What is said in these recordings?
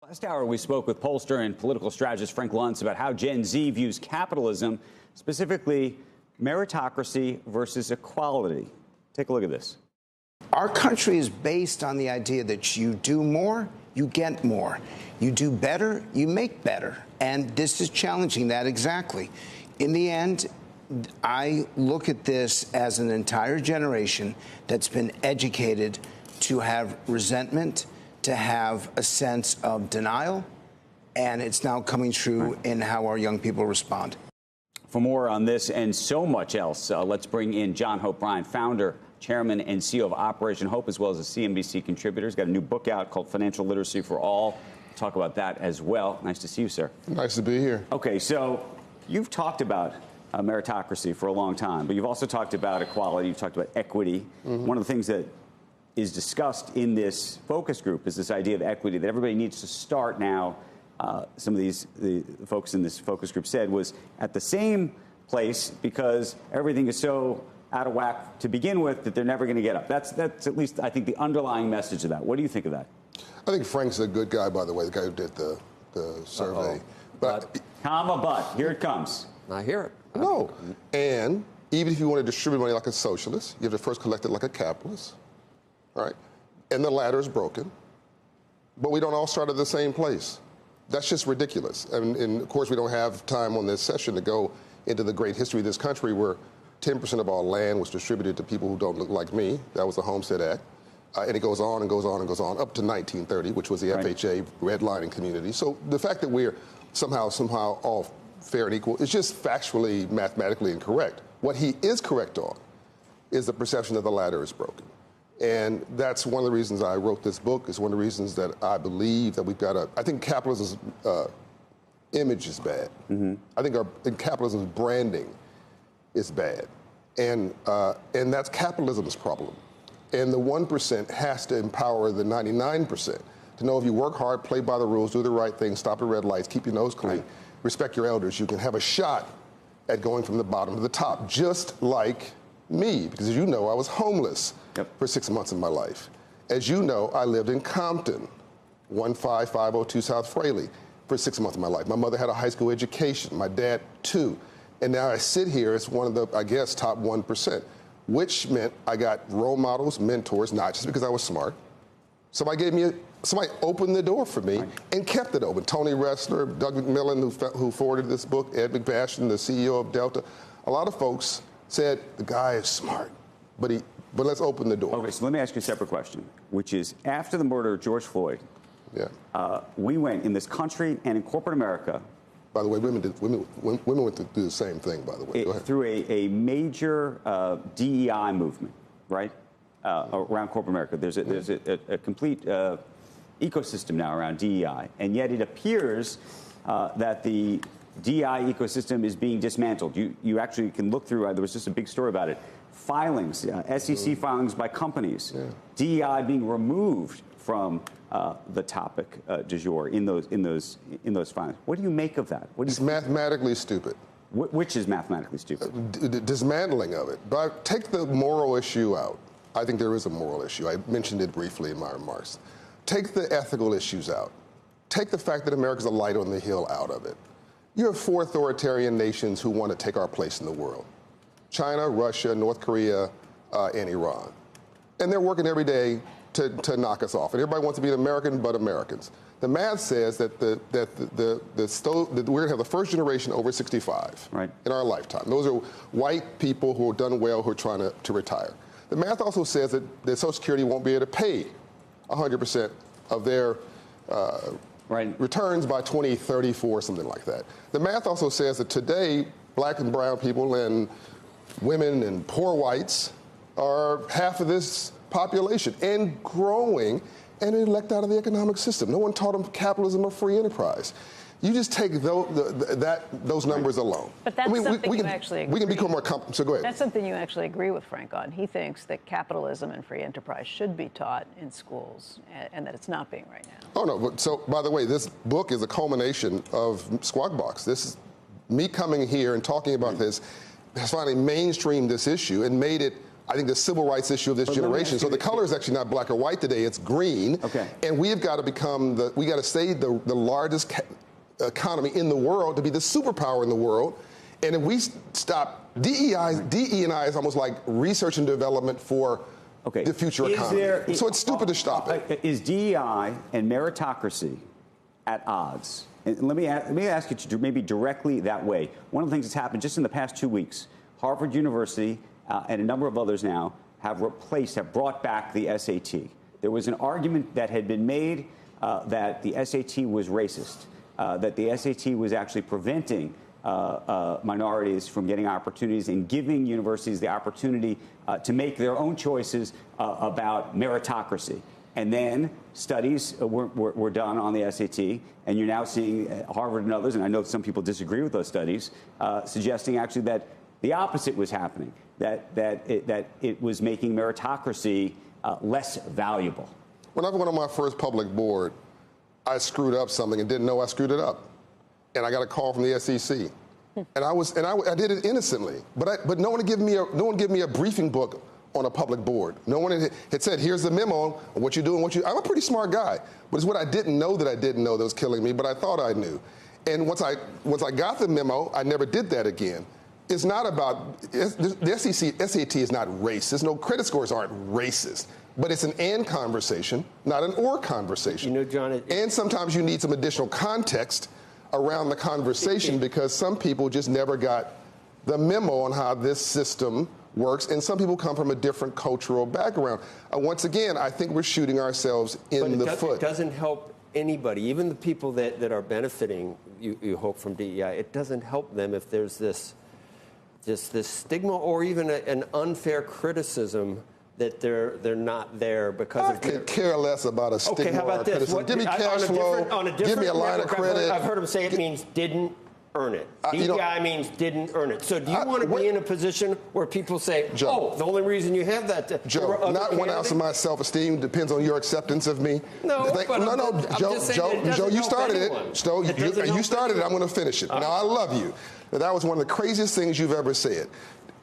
Last hour, we spoke with pollster and political strategist Frank Luntz about how Gen Z views capitalism, specifically meritocracy versus equality. Take a look at this. Our country is based on the idea that you do more, you get more. You do better, you make better. And this is challenging that exactly. In the end, I look at this as an entire generation that's been educated to have resentment, to have a sense of denial, and it's now coming true in how our young people respond. For more on this and so much else, let's bring in John Hope Bryant, founder, chairman, and CEO of Operation Hope, as well as a CNBC contributor. He's got a new book out called Financial Literacy for All. We'll talk about that as well. Nice to see you, sir. Nice to be here. Okay, so you've talked about meritocracy for a long time, but you've also talked about equality. You've talked about equity. One of the things that is discussed in this focus group is this idea of equity, that everybody needs to start now. Some of the folks in this focus group said was at the same place because everything is so out of whack to begin with that they're never going to get up. That's at least, I think, the underlying message of that. What do you think of that? I think Frank's a good guy, by the way, the guy who did the survey. But here it comes. I hear it. No. And even if you want to distribute money like a socialist, you have to first collect it like a capitalist. Right? And the ladder is broken. But we don't all start at the same place. That's just ridiculous. And of course, we don't have time on this session to go into the great history of this country where 10% of our land was distributed to people who don't look like me. That was the Homestead Act. And it goes on and goes on and goes on up to 1930, which was the FHA redlining community. So the fact that we're somehow all fair and equal is just factually, mathematically incorrect. What he is correct on is the perception that the ladder is broken. And that's one of the reasons I wrote this book. It's one of the reasons that I believe that we've got I think capitalism's image is bad. I think capitalism's branding is bad. And that's capitalism's problem. And the 1% has to empower the 99% to know if you work hard, play by the rules, do the right thing, stop at red lights, keep your nose clean, respect your elders, you can have a shot at going from the bottom to the top, just like me, because as you know, I was homeless for 6 months of my life. As you know, I lived in Compton, 15502 South Fraley, for 6 months of my life. My mother had a high school education, my dad too. And now I sit here as one of the, I guess, top 1%, which meant I got role models, mentors, not just because I was smart. Somebody opened the door for me and kept it open. Tony Ressler, Doug McMillan, who forwarded this book, Ed McBashin, the CEO of Delta. A lot of folks said the guy is smart, but let's open the door. Okay, so let me ask you a separate question, which is after the murder of George Floyd, we went in this country and in corporate America. By the way, women went to do the same thing, by the way. Go ahead. Through a major DEI movement, right, around corporate America. There's a complete ecosystem now around DEI, and yet it appears that the DEI ecosystem is being dismantled. You actually can look through, there was just a big story about it, filings, SEC filings by companies, DEI being removed from the topic du jour in those filings. What do you make of that? It's mathematically stupid. Which is mathematically stupid? Dismantling of it. But take the moral issue out. I think there is a moral issue. I mentioned it briefly in my remarks. Take the ethical issues out. Take the fact that America's a light on the hill out of it. You have 4 authoritarian nations who want to take our place in the world: China, Russia, North Korea, and Iran. And they're working every day to knock us off. And everybody wants to be an American but Americans. The math says that we're going to have the first generation over 65 in our lifetime. Those are white people who have done well, who are trying to retire. The math also says that Social Security won't be able to pay 100% of their returns by 2034, something like that. The math also says that today, black and brown people and women and poor whites are half of this population and growing, and elect out of the economic system. No one taught them capitalism or free enterprise. You just take those numbers alone. But that's something you actually agree. We can become more so go ahead. That's something you actually agree with Frank on. He thinks that capitalism and free enterprise should be taught in schools, and that it's not being right now. Oh, no. But so, by the way, this book is a culmination of Squawk Box. This is me coming here and talking about this has finally mainstreamed this issue and made it I think the civil rights issue of this generation. So the color is actually not black or white today; it's green. Okay. And we've got to become we got to stay the largest economy in the world to be the superpower in the world. And if we stop DE&I is almost like research and development for the future economy. So it's stupid to stop it. Is DEI and meritocracy at odds? And let me ask you to maybe directly that way. One of the things that's happened just in the past 2 weeks, Harvard University and a number of others now have brought back the SAT. There was an argument that had been made that the SAT was racist, that the SAT was actually preventing minorities from getting opportunities and giving universities the opportunity to make their own choices about meritocracy. And then studies were done on the SAT, and you're now seeing Harvard and others, and I know some people disagree with those studies, suggesting actually that the opposite was happening, that it was making meritocracy less valuable. When I went on my first public board, I screwed up something and didn't know I screwed it up. And I got a call from the SEC, and I did it innocently. But no one gave me a briefing book on a public board. No one had said, here's the memo on what you do and what you. I'm a pretty smart guy, but it's what I didn't know that was killing me. But I thought I knew. And once I got the memo, I never did that again. It's not about the SAT is not racist. No, credit scores aren't racist. But it's an and conversation, not an or conversation. You know, John. And sometimes you need some additional context around the conversation because some people just never got the memo on how this system works, and some people come from a different cultural background. Once again, I think we're shooting ourselves in the foot. It doesn't help anybody, even the people that are benefiting, you hope, from DEI. It doesn't help them if there's this stigma or even an unfair criticism that they're not there because I could care less about a stigma. Okay, how about this? Give me cash flow. Give me a line of credit. I've heard them say it means didn't earn it. DEI means didn't earn it. So do you want to be in a position where people say, Joe, the only reason you have that... Joe, not 1 ounce of my self-esteem depends on your acceptance of me. No, Joe, you started it. Joe, you started it. I'm going to finish it. Now, I love you. That was one of the craziest things you've ever said.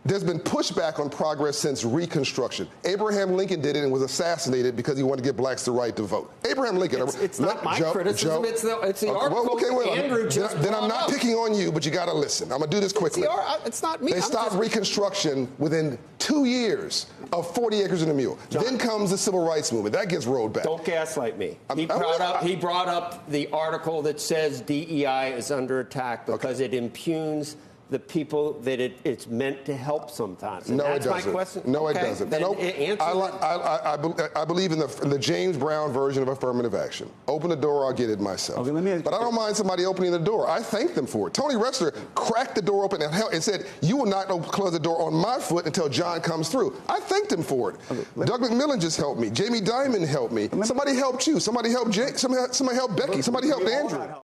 There's been pushback on progress since Reconstruction. Abraham Lincoln did it and was assassinated because he wanted to give blacks the right to vote. Abraham Lincoln. It's not my criticism. It's the article. Andrew just then I'm not picking on you, but you got to listen. I'm going to do this quickly. It's not me. They stopped Reconstruction within 2 years of 40 acres and a mule. John, then comes the Civil Rights Movement. That gets rolled back. Don't gaslight me. He brought up the article that says DEI is under attack because it impugns the people that it's meant to help sometimes. And no, that's it doesn't. My question. No, okay, it doesn't. Then nope. I believe in the James Brown version of affirmative action. Open the door, I'll get it myself. Okay, but I don't mind somebody opening the door. I thank them for it. Tony Ressler cracked the door open and said, you will not close the door on my foot until John comes through. I thanked him for it. Okay, Doug McMillan just helped me. Jamie Dimon helped me. Somebody helped you. Somebody helped Jake. Somebody helped Becky. Somebody helped Andrew.